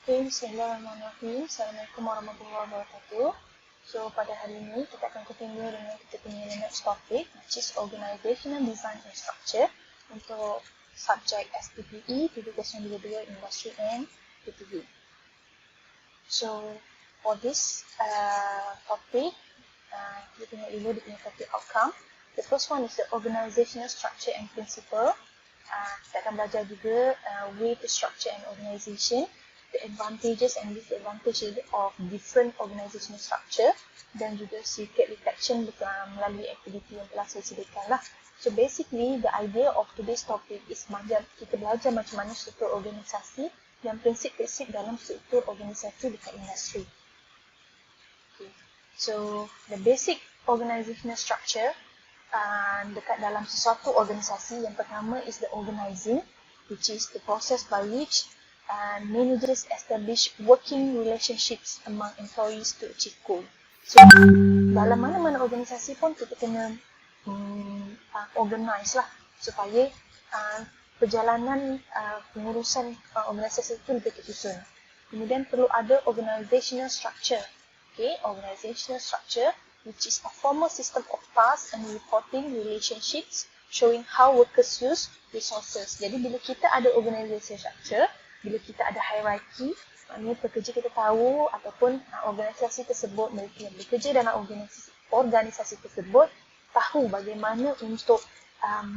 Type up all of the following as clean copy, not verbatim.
Bismillahirrahmanirrahim. Assalamualaikum warahmatullahi wabarakatuh. So, pada hari ini kita akan continue dengan kita punya next topic, which is Organizational Design and Structure untuk subjek SPPE 2022 Industry and PPE. So, for this topic, kita punya dulu dia punya topic outcome. The first one is the Organizational Structure and Principle. Kita akan belajar juga way to structure an organization, the advantages and disadvantages of different organizational structure, dan juga secret detection melalui aktiviti yang telah saya sediakan lah. So basically, the idea of today's topic is kita belajar macam mana struktur organisasi dan prinsip-prinsip dalam struktur organisasi dekat industri. Okay. So, the basic organizational structure dekat dalam sesuatu organisasi, yang pertama is the organizing, which is the process by which managers establish working relationships among employees to achieve goal. So, dalam mana-mana organisasi pun kita kena organize lah supaya perjalanan pengurusan organisasi itu lebih tersusun. Kemudian perlu ada organizational structure. Okay, organizational structure, which is a formal system of tasks and reporting relationships showing how workers use resources. Jadi bila kita ada organizational structure, bila kita ada hierarchy, maknanya pekerja kita tahu ataupun organisasi tersebut, mereka yang bekerja dalam organisasi tersebut tahu bagaimana untuk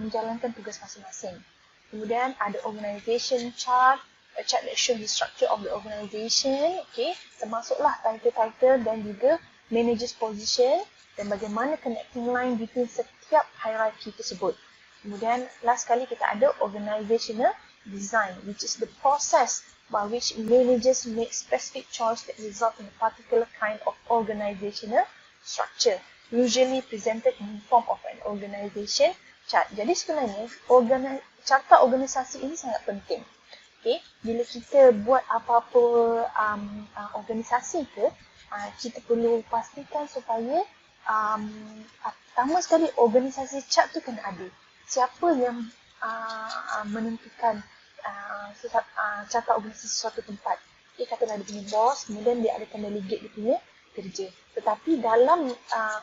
menjalankan tugas masing-masing. Kemudian ada organization chart, a chart that shows the structure of the organization, okay, termasuklah title-title dan juga manager's position dan bagaimana connecting line between setiap hierarchy tersebut. Kemudian last kali kita ada organizational design, which is the process by which managers make specific choice that result in a particular kind of organizational structure, usually presented in the form of an organization chart. Jadi sebenarnya carta organisasi ini sangat penting. Okay, bila kita buat apa-apa organisasi ke, kita perlu pastikan supaya pertama sekali organisasi chart tu kena ada. Siapa yang menentukan carta organisasi suatu tempat. Dia katalah dia punya bos, kemudian dia adakan delegate dia punya kerja. Tetapi dalam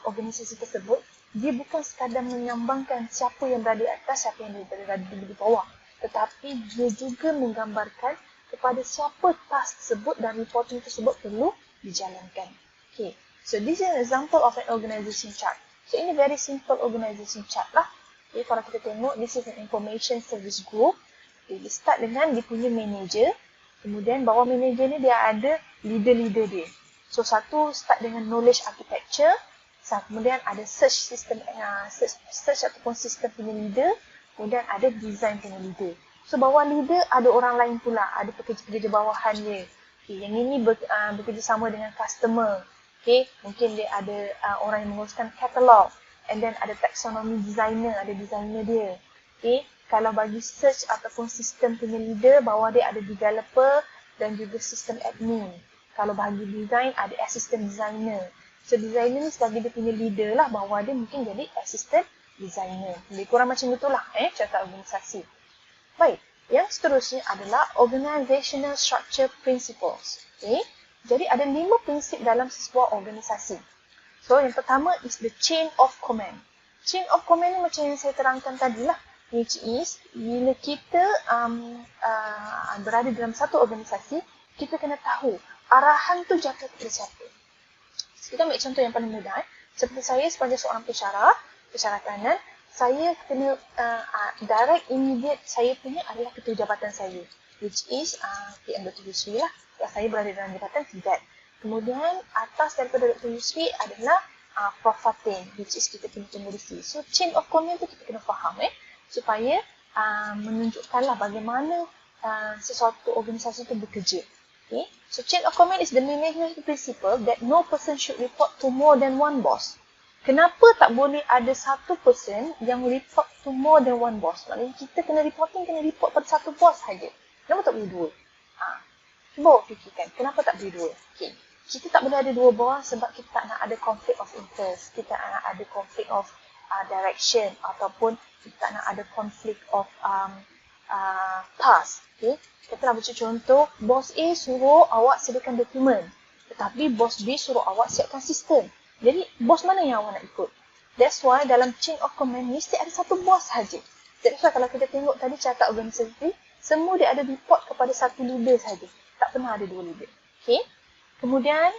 organisasi tersebut, dia bukan sekadar menyambangkan siapa yang berada di atas, siapa yang berada di bawah. Tetapi dia juga menggambarkan kepada siapa task tersebut dan reporting tersebut perlu dijalankan. Okay, so this is an example of an organization chart. So ini very simple organization chart lah. Okay, kalau kita tengok, this is an information service group. Okay, dia start dengan dia punya manager. Kemudian bawah manager ni dia ada leader-leader dia. So satu start dengan knowledge architecture. Kemudian ada search system, search ataupun sistem punya leader. Kemudian ada design punya leader. So bawah leader ada orang lain pula, ada pekerja-pekerja bawahan dia. Okay, yang ini bekerjasama dengan customer. Okay, mungkin dia ada orang yang menguruskan katalog. And then ada taxonomy designer, ada designer dia. Okay, kalau bagi search ataupun sistem punya leader, bawah dia ada developer dan juga sistem admin. Kalau bagi design, ada assistant designer. So designer ni sebagai dia punya leader lah, bawah dia mungkin jadi assistant designer. Lebih kurang macam itulah carta organisasi. Baik, yang seterusnya adalah organizational structure principles. Okay, jadi ada 5 prinsip dalam sebuah organisasi. So yang pertama is the chain of command. Chain of command ni macam yang saya terangkan tadi lah, which is bila kita berada dalam satu organisasi, kita kena tahu arahan tu jatuh kepada siapa. Kita ambil contoh yang paling mudah. Seperti saya sebagai seorang pensyarah kanan, saya kena direct immediate saya punya adalah ketua jabatan saya, which is PM Dr. Yusri lah. Saya berada dalam jabatan TDAT. Kemudian atas daripada Dr. Yusri adalah Prof. Fatin, which is kita punya pengurusi. So chain of command tu kita kena faham supaya menunjukkanlah bagaimana sesuatu organisasi itu bekerja. Okay. So chain of command is the management principle that no person should report to more than one boss. Kenapa tak boleh ada satu person yang report to more than one boss? Maksudnya kita kena report pada satu boss saja. Kenapa tak boleh dua? Cuba fikirkan, kenapa tak boleh dua? Okay. Kita tak boleh ada dua bos sebab kita tak nak ada conflict of interest. Kita tak nak ada conflict of direction ataupun kita tak nak ada conflict of task. Okay? Kita nak baca contoh, bos A suruh awak sediakan dokumen. Tetapi bos B suruh awak siapkan sistem. Jadi, bos mana yang awak nak ikut? That's why dalam chain of command mesti ada satu bos saja. Jadi kalau kita tengok tadi carta organisasi, semua dia ada report kepada satu leader saja. Tak pernah ada dua leader. Okay. Kemudian,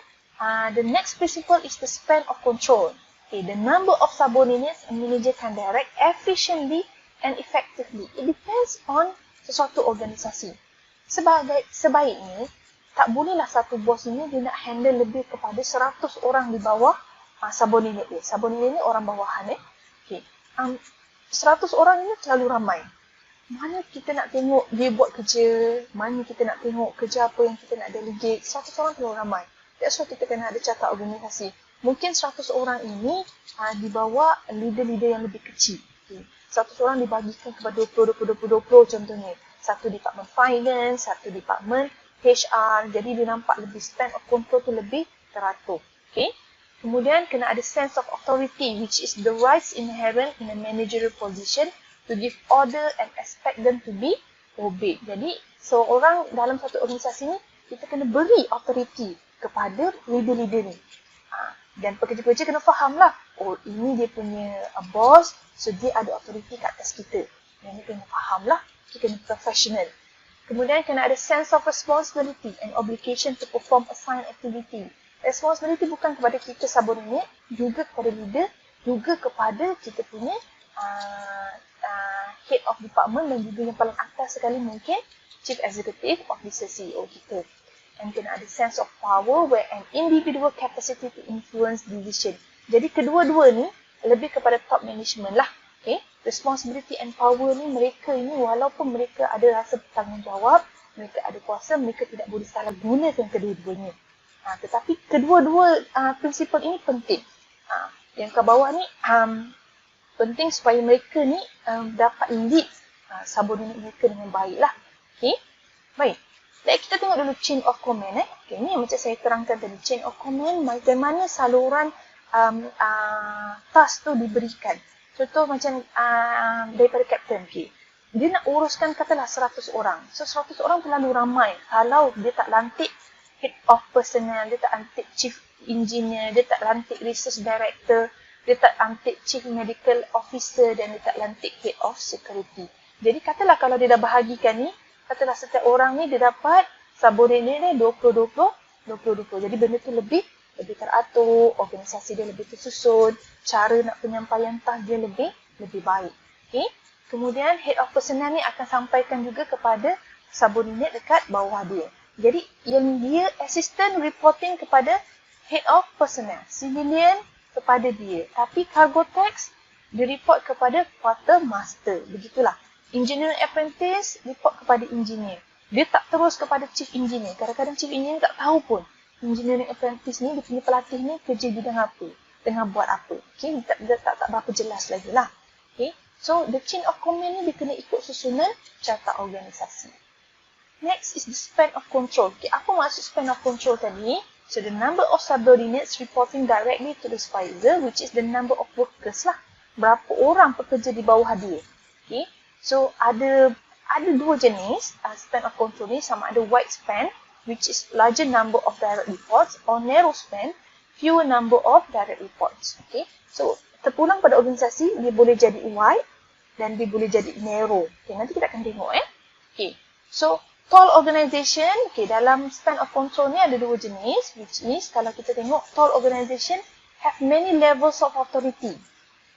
the next principle is the span of control. Okay, the number of subordinates a manager can direct efficiently and effectively. It depends on sesuatu organisasi. Sebaiknya, tak bolehlah satu bos ini dia nak handle lebih kepada 100 orang di bawah subordinate dia. Subordinate ni orang bawahan. Okay. 100 orang ini terlalu ramai. Mana kita nak tengok dia buat kerja, mana kita nak tengok kerja apa yang kita nak delegate. 100 orang terlalu ramai. That's why kita kena ada carta organisasi. Mungkin 100 orang ini di bawah leader-leader yang lebih kecil. Okay. 100 orang dibagikan kepada 20 contohnya. Satu department finance, satu department HR. Jadi dia nampak lebih span of control tu lebih teratur. Okay. Kemudian kena ada sense of authority, which is the rights inherent in a managerial position to give order and expect them to be obeyed. Jadi, seorang dalam satu organisasi ni, kita kena beri authority kepada leader-leader ni. Dan pekerja-pekerja kena fahamlah, oh ini dia punya boss, so dia ada authority kat atas kita. Yang ni kena fahamlah, kita kena professional. Kemudian kena ada sense of responsibility and obligation to perform assigned activity. Responsibility bukan kepada kita subordinate, juga kepada leader, juga kepada kita punya head of department dan juga yang paling atas sekali mungkin chief executive officer CEO kita. And kena ada sense of power where an individual capacity to influence decision. Jadi kedua-dua ni lebih kepada top management lah. Okay? Responsibility and power ni mereka ini walaupun mereka ada rasa bertanggungjawab, mereka ada kuasa, mereka tidak boleh salah gunakan kedua-duanya. Tetapi kedua-dua prinsipal ini penting. Yang ke bawah ni penting supaya mereka ni dapat lead subordinate mereka dengan baik lah. Okay. Baik. Baik, kita tengok dulu chain of command. Okay, ni macam saya terangkan tadi. Chain of command, bagaimana saluran task tu diberikan. Contoh macam daripada captain. Okay. Dia nak uruskan katalah 100 orang. So 100 orang terlalu ramai. Kalau dia tak lantik head of personnel, dia tak lantik chief engineer, dia tak lantik research director, dia tak lantik chief medical officer dan dia tak lantik head of security. Jadi katalah kalau dia dah bahagikan ni, katalah setiap orang ni dia dapat subordinate ni 20-20. Jadi benda tu lebih teratur, organisasi dia lebih tersusun, cara nak penyampaian task dia lebih baik. Okay. Kemudian head of personnel ni akan sampaikan juga kepada subordinate dekat bawah dia. Jadi yang dia assistant reporting kepada head of personnel, civilian kepada dia. Tapi cargo tax dia report kepada quartermaster. Begitulah. Engineering apprentice report kepada engineer. Dia tak terus kepada chief engineer. Kadang-kadang chief engineer tak tahu pun engineering apprentice ni, dia punya pelatih ni kerja bidang apa, tengah buat apa. Okay, dia tak berapa jelas lagi lah. Okay, so the chain of command ni dia kena ikut susunan carta organisasi. Next is the span of control. Okay, apa maksud span of control tadi? So the number of subordinates reporting directly to the supervisor, which is the number of workers lah. Berapa orang pekerja di bawah dia. Okay, so ada dua jenis span of control ni, sama ada wide span, which is larger number of direct reports, or narrow span, fewer number of direct reports. Okay, so terpulang pada organisasi, dia boleh jadi wide dan dia boleh jadi narrow. Okay, nanti kita akan tengok Okay, so tall organization, okay, dalam span of control ni ada dua jenis, which is kalau kita tengok tall organization have many levels of authority.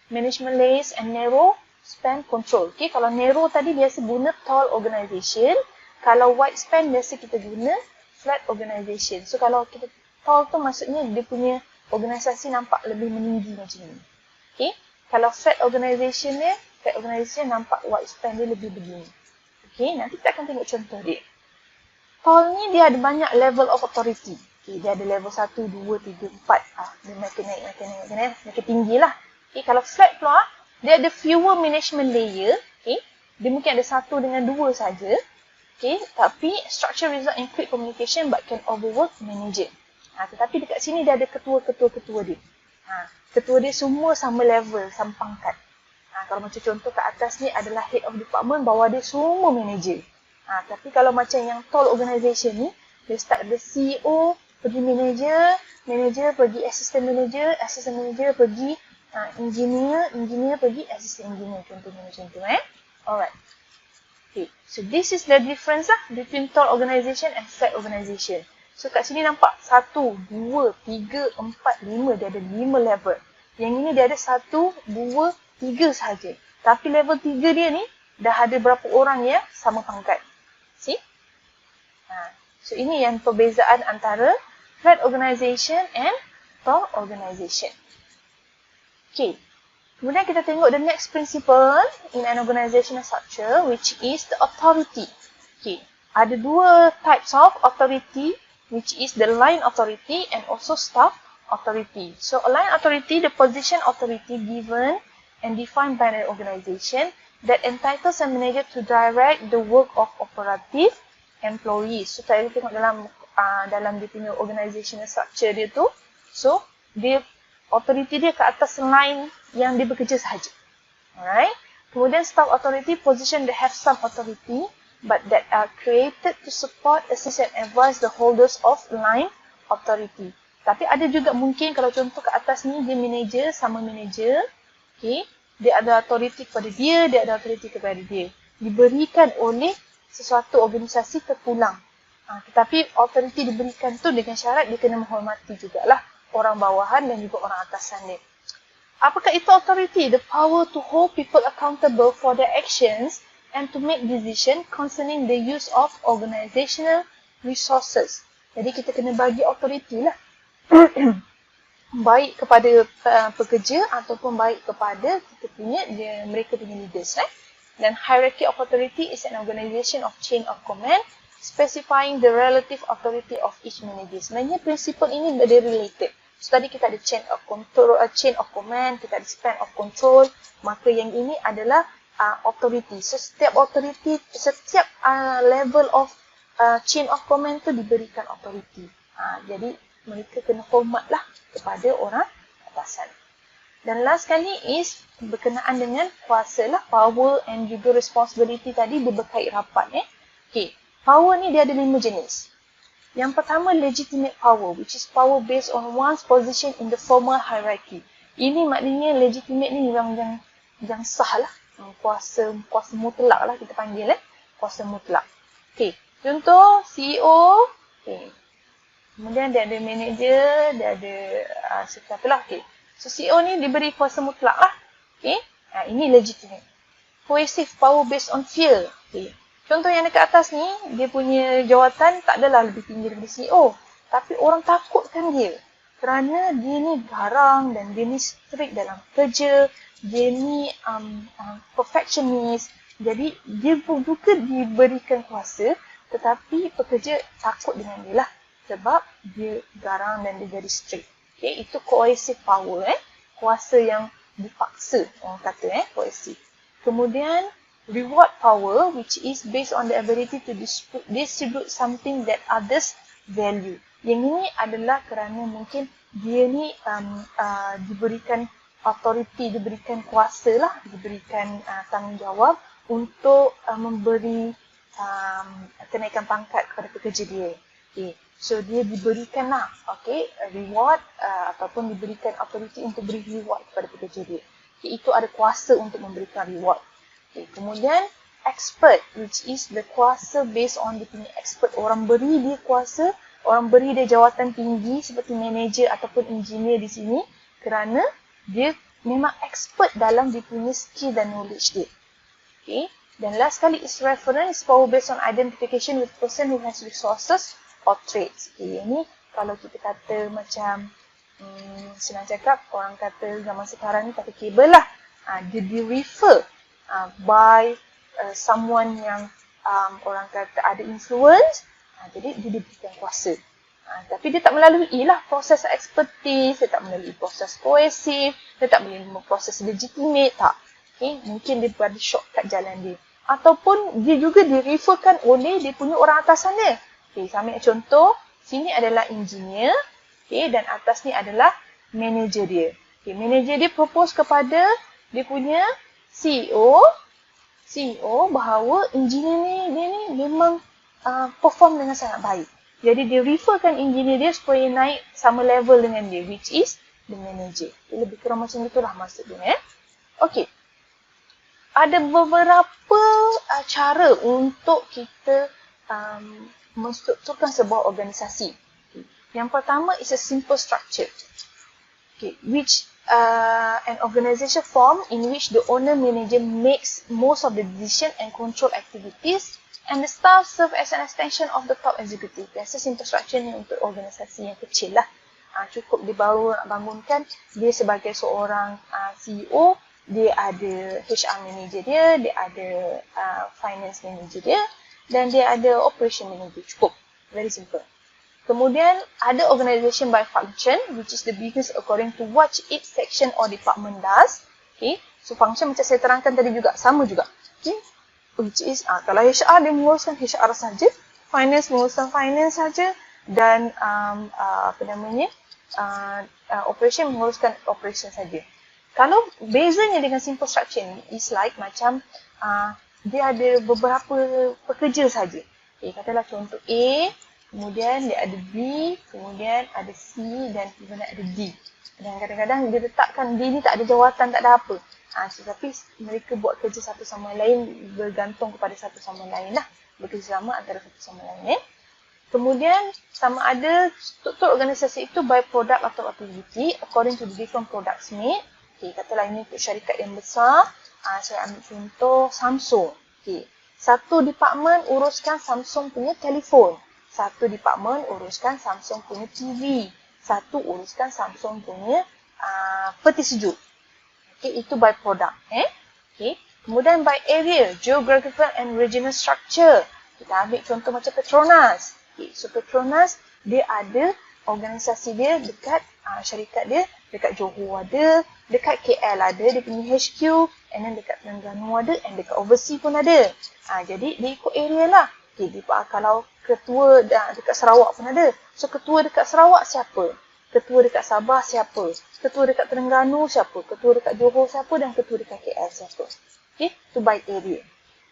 Management layers and narrow span control. Okay, kalau narrow tadi biasa guna tall organization, kalau wide span biasa kita guna flat organization. So kalau kita tall tu maksudnya dia punya organisasi nampak lebih meninggi macam ni. Okay, kalau flat organization nampak wide span dia lebih begini. Okay, nanti kita akan tengok contoh dia. Tall ni dia ada banyak level of authority. Okay, dia ada level 1, 2, 3, 4. Dia makin naik, makin tinggi lah. Okay, kalau flat pula, dia ada fewer management layer. Okay, dia mungkin ada 1 dengan 2 saja. Okay, tapi structure result in quick communication but can overwork manager. Tetapi dekat sini dia ada ketua dia. Ketua dia semua sama level, sama pangkat. Kalau macam contoh kat atas ni adalah head of department, bawah dia semua manager. Tapi kalau macam yang tall organisation ni, dia start ada CEO, pergi manager, manager pergi assistant manager pergi engineer pergi assistant engineer, contohnya macam tu. Alright. Okay. So this is the difference lah between tall organisation and flat organisation. So kat sini nampak 1, 2, 3, 4, 5. Dia ada 5 level. Yang ini dia ada 1, 2, 3 sahaja. Tapi level 3 dia ni dah ada berapa orang yang sama pangkat. See? So ini yang perbezaan antara flat organisation and tall organisation. Okay. Kemudian kita tengok the next principle in an organizational structure, which is the authority. Okay. Ada 2 types of authority, which is the line authority and also staff authority. So a line authority, the position authority given and defined by an organization that entitles a manager to direct the work of operative employees. So tadi tengok dalam dia punya organizational structure dia tu. So dia authority dia ke atas line yang dia bekerja sahaja. Alright. Kemudian staff authority, position that have some authority but that are created to support, assist and advise the holders of line authority. Tapi ada juga mungkin kalau contoh ke atas ni dia manager sama manager. Okay. Dia ada authority kepada dia, dia ada authority kepada dia. Diberikan oleh sesuatu organisasi terpulang. Tetapi authority diberikan tu dengan syarat dia kena menghormati jugalah orang bawahan dan juga orang atasan dia. Apakah itu authority? The power to hold people accountable for their actions and to make decision concerning the use of organizational resources. Jadi kita kena bagi authority lah. Baik kepada pekerja ataupun baik kepada kita punya mereka punya leaders. Dan hierarchy of authority is an organization of chain of command specifying the relative authority of each manager. Sebenarnya prinsipal ini dia related. So tadi kita ada chain of control, chain of command, kita ada span of control. Maka yang ini adalah authority. So setiap authority, setiap level of chain of command tu diberikan authority. Jadi mereka kena hormatlah kepada orang atasan. Dan last kali is berkenaan dengan kuasa lah, power and juga responsibility tadi dia berkait rapat. Okay. Power ni dia ada 5 jenis. Yang pertama legitimate power, which is power based on one's position in the formal hierarchy. Ini maknanya legitimate ni yang sah lah. Kuasa mutlak lah kita panggil kuasa mutlak. Okay. Contoh CEO. Okay. Kemudian dia ada manager, dia ada siapa lah. Okay. So CEO ni diberi kuasa mutlak lah. Okay. Ini legitimate. Coercive power based on fear. Okay. Contoh yang dekat atas ni, dia punya jawatan tak adalah lebih tinggi daripada CEO. Tapi orang takutkan dia. Kerana dia ni garang dan dia ni strict dalam kerja. Dia ni perfectionist. Jadi dia pun juga diberikan kuasa. Tetapi pekerja takut dengan dia lah. Sebab dia garang dan dia jadi strict. Okay, itu coercive power. Kuasa yang dipaksa. Orang kata coercive. Kemudian reward power, which is based on the ability to distribute something that others value. Yang ini adalah kerana mungkin dia ni diberikan authority, diberikan kuasa lah, diberikan tanggungjawab untuk memberi kenaikan pangkat kepada pekerja dia. Okay. So dia diberikan lah, reward ataupun diberikan authority untuk beri reward kepada pekerja dia. Okay. Itu ada kuasa untuk memberikan reward. Okay. Kemudian expert, which is the kuasa based on dia punya expert. Orang beri dia kuasa, orang beri dia jawatan tinggi seperti manager ataupun engineer di sini kerana dia memang expert dalam dia punya skill dan knowledge dia. Okay. Dan last kali is reference, power based on identification with person who has resources or traits. Okay. Ini kalau kita kata macam senang cakap, orang kata zaman sekarang ni pakai kabel lah. Dia refer by someone yang orang kata ada influence, jadi dia diberikan kuasa. Tapi dia tak melalui lah proses expertise, dia tak melalui proses coercive, dia tak melalui proses legitimate, tak. Okay? Mungkin dia berada shortcut jalan dia. Ataupun dia juga direferkan oleh dia punya orang atasan dia. Okay, saya ambil contoh, sini adalah engineer, okay, dan atas ni adalah manager dia. Okay, manager dia propose kepada dia punya CEO bahawa engineer dia ni memang perform dengan sangat baik. Jadi dia referkan engineer dia supaya naik sama level dengan dia, which is the manager. Lebih kurang macam itulah maksud dia. Okey. Ada beberapa cara untuk kita menstrukturkan sebuah organisasi. Yang pertama is a simple structure. Which an organization form in which the owner manager makes most of the decision and control activities and the staff serve as an extension of the top executive. Biasa simple structure ni untuk organisasi yang kecil lah. Cukup dia baru nak bangunkan, dia sebagai seorang CEO, dia ada HR manager dia ada finance manager dia, dan dia ada operation manager. Cukup. Very simple. Kemudian ada organisation by function, which is the business according to what each section or department does. So function macam saya terangkan tadi juga, sama juga. Which is kalau HR dia menguruskan HR saja, finance menguruskan finance saja, dan operation menguruskan operation saja. Kalau bezanya dengan simple structure ni is like macam dia ada beberapa pekerja saja. Katalah contoh A, kemudian dia ada B, kemudian ada C dan kemudian ada D. Dan kadang-kadang dia letakkan D ni tak ada jawatan, tak ada apa. Tetapi mereka buat kerja satu sama lain, bergantung kepada satu sama lain lah. Bekerjasama antara satu sama lain. Kemudian sama ada struktur organisasi itu by product atau activity according to the different products made. Katalah ini untuk syarikat yang besar, saya ambil contoh Samsung. Satu department uruskan Samsung punya telefon. Satu department uruskan Samsung punya TV. Satu uruskan Samsung punya peti sejuk. Itu by product. Kemudian by area, geographical and regional structure. Kita ambil contoh macam Petronas. So Petronas, dia ada organisasi dia dekat syarikat dia, dekat Johor ada, dekat KL ada, dia punya HQ, and then dekat Terengganu ada, and dekat overseas pun ada. Jadi dia ikut area lah. Kalau ketua dekat Sarawak pun ada. So ketua dekat Sarawak siapa? Ketua dekat Sabah siapa? Ketua dekat Terengganu siapa? Ketua dekat Johor siapa? Dan ketua dekat KL siapa? Itu by area.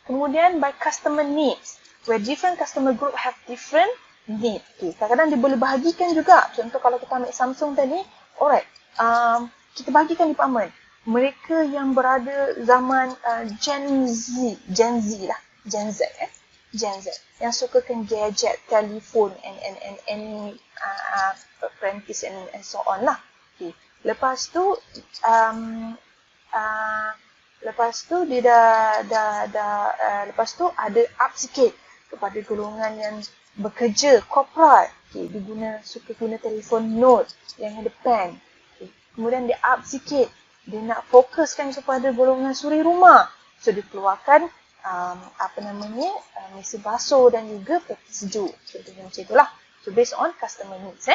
Kemudian by customer needs, where different customer group have different need. Kadang-kadang dia boleh bahagikan juga. Contoh kalau kita ambil Samsung tadi, alright, kita bahagikan department. Mereka yang berada zaman Gen Z lah, Gen Z, yang sukakan gadget, telefon, and apprentice and so on lah. Lepas tu dia lepas tu ada up sikit kepada golongan yang bekerja korporat. Dia suka guna telefon Note yang ada pen. Kemudian dia up sikit, dia nak fokuskan kepada golongan suri rumah. So dia keluarkan mesin basuh dan juga peti sejuk. Contohnya macam itulah. So based on customer needs.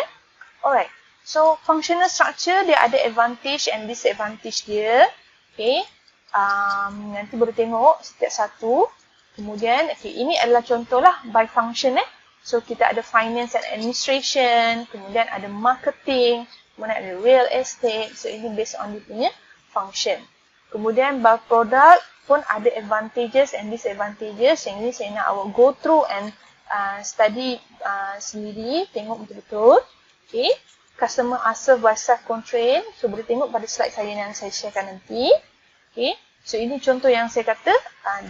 Alright. So functional structure dia ada advantage and disadvantage dia. Nanti boleh tengok setiap satu. Kemudian ini adalah contohlah by function. So kita ada finance and administration, kemudian ada marketing, kemudian ada real estate. So ini based on dia punya function. Kemudian by product pun ada advantages and disadvantages. Yang ini saya nak awak go through and study sendiri, tengok betul-betul. Customer are served by self-constraint. So boleh tengok pada slide saya yang saya sharekan nanti. So ini contoh yang saya kata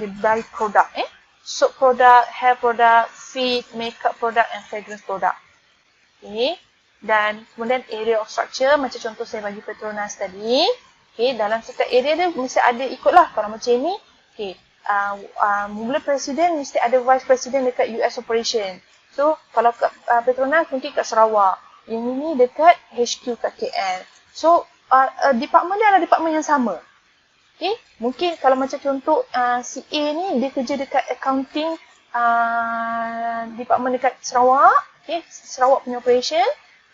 the by product. Soap product, hair product, feed, makeup product and fragrance product. Dan kemudian area of structure, macam contoh saya bagi Petronas tadi. Dalam setiap area dia mesti ada ikutlah. Kalau macam ni, mula presiden mesti ada vice president dekat US operation. So kalau kat Petronas mungkin kat Sarawak. Yang ini dekat HQ kat KL. So department dia adalah department yang sama. Mungkin kalau macam contoh si A ni dia kerja dekat accounting department dekat Sarawak, Sarawak punya operation,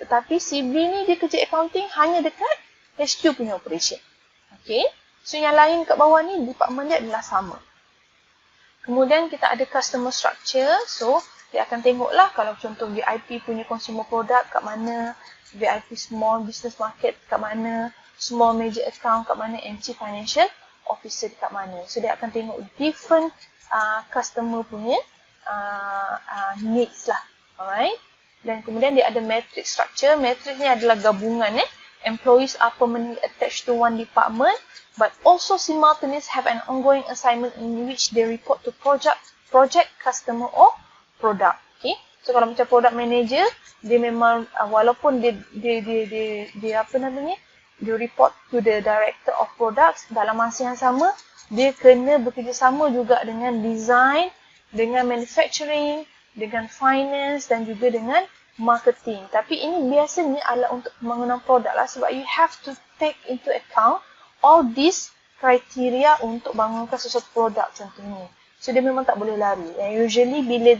tetapi si B ni dia kerja accounting hanya dekat HQ punya operation. So yang lain kat bawah ni department dia adalah sama. Kemudian kita ada customer structure. So dia akan tengoklah kalau contoh VIP punya consumer product kat mana, VIP small business market kat mana, small major account kat mana, MC financial officer dekat mana. So dia akan tengok different customer punya needs lah. Alright. Dan kemudian dia ada matrix structure. Matrix ni adalah gabungan employees are permanently attached to one department but also simultaneously have an ongoing assignment in which they report to project customer or product. Okay. So kalau macam product manager, dia memang walaupun dia report to the director of products, dalam masa yang sama dia kena bekerjasama juga dengan design, dengan manufacturing, dengan finance dan juga dengan marketing. Tapi ini biasanya adalah untuk pembangunan produk lah, sebab you have to take into account all these criteria untuk bangunkan sesuatu produk contohnya. So dia memang tak boleh lari. Usually bila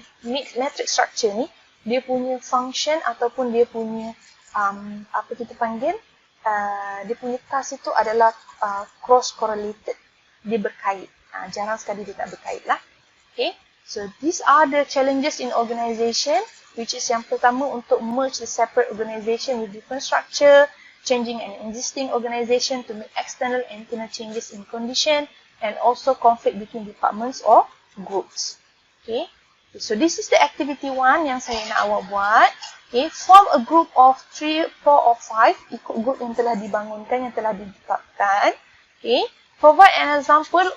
matrix structure ni, dia punya function ataupun dia punya apa kita panggil, dia punya task itu adalah cross correlated. Dia berkait. Jarang sekali dia tak berkait lah. Okay. So these are the challenges in organisation, which is yang pertama untuk merge the separate organisation with different structure, changing an existing organisation to make external and internal changes in condition, and also conflict between departments or groups. Okay. So this is the activity 1 yang saya nak awak buat. Okay. Form a group of 3, 4 or 5, ikut group yang telah dibangunkan, yang telah ditetapkan. Okay. Provide an example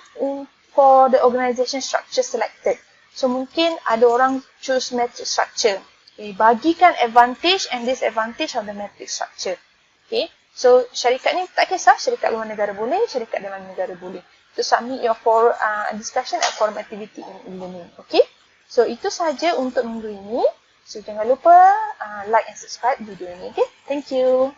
for the organisation structure selected. So mungkin ada orang choose matrix structure. Okay, bagikan advantage and disadvantage of the matrix structure. Okay, so syarikat ni tak kisah, syarikat luar negara boleh, syarikat dalam negara boleh. So submit your discussion at forum activity in e-learning. Okay, so itu saja untuk minggu ini. So jangan lupa like and subscribe video ini. Okay, thank you.